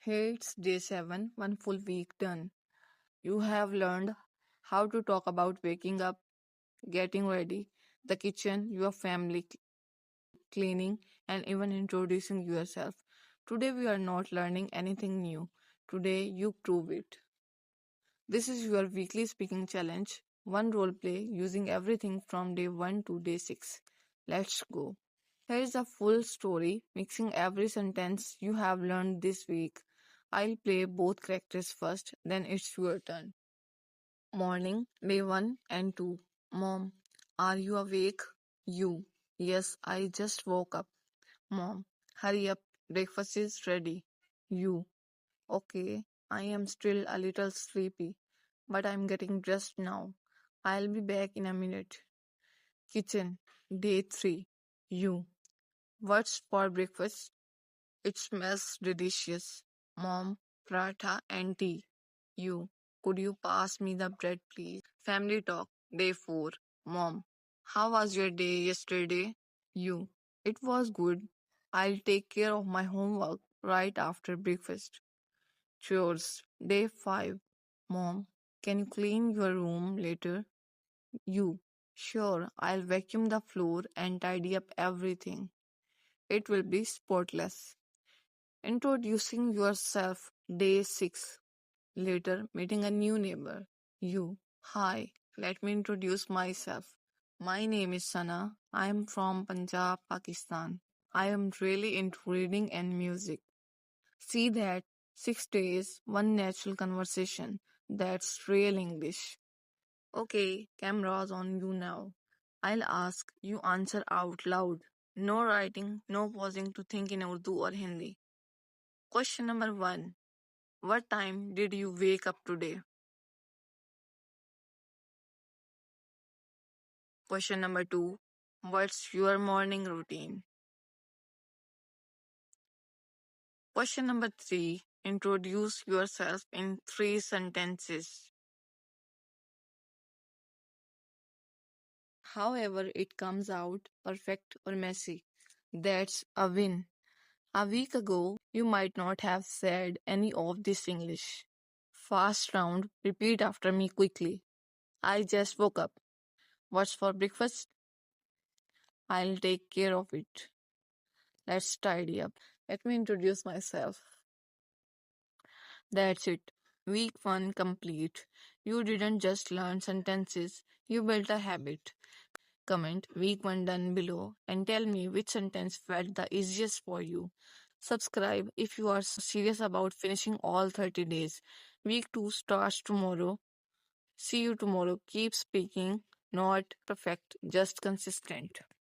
Hey, it's day 7, one full week done. You have learned how to talk about waking up, getting ready, the kitchen, your family, cleaning, and even introducing yourself. Today, we are not learning anything new. Today, you prove it. This is your weekly speaking challenge. One role play using everything from day 1 to day 6. Let's go. Here is the full story, mixing every sentence you have learned this week. I'll play both characters first, then it's your turn. Morning, day 1 and 2. Mom, are you awake? You. Yes, I just woke up. Mom, hurry up, breakfast is ready. You. Okay, I am still a little sleepy, but I'm getting dressed now. I'll be back in a minute. Kitchen, day 3. You. What's for breakfast? It smells delicious. Mom, paratha and tea. You. Could you pass me the bread, please? Family talk, day 4. Mom, how was your day yesterday? You. It was good. I'll take care of my homework right after breakfast. Chores, day 5. Mom, can you clean your room later? You. Sure, I'll vacuum the floor and tidy up everything. It will be spotless. Introducing yourself, day 6. Later, meeting a new neighbor. You. Hi, let me introduce myself. My name is Sana. I am from Punjab, Pakistan. I am really into reading and music. See that? 6 days, one natural conversation. That's real English. Okay, cameras on you now. I'll ask, you answer out loud. No writing, no pausing to think in Urdu or Hindi. Question number 1. What time did you wake up today? Question number 2. What's your morning routine? Question number 3. Introduce yourself in 3 sentences. However, it comes out perfect or messy. That's a win. A week ago, you might not have said any of this English. Fast round, repeat after me quickly. I just woke up. What's for breakfast? I'll take care of it. Let's tidy up. Let me introduce myself. That's it. Week 1 complete. You didn't just learn sentences, you built a habit. Comment week 1 done below and tell me which sentence felt the easiest for you. Subscribe if you are serious about finishing all 30 days. Week 2 starts tomorrow. See you tomorrow. Keep speaking, not perfect, just consistent.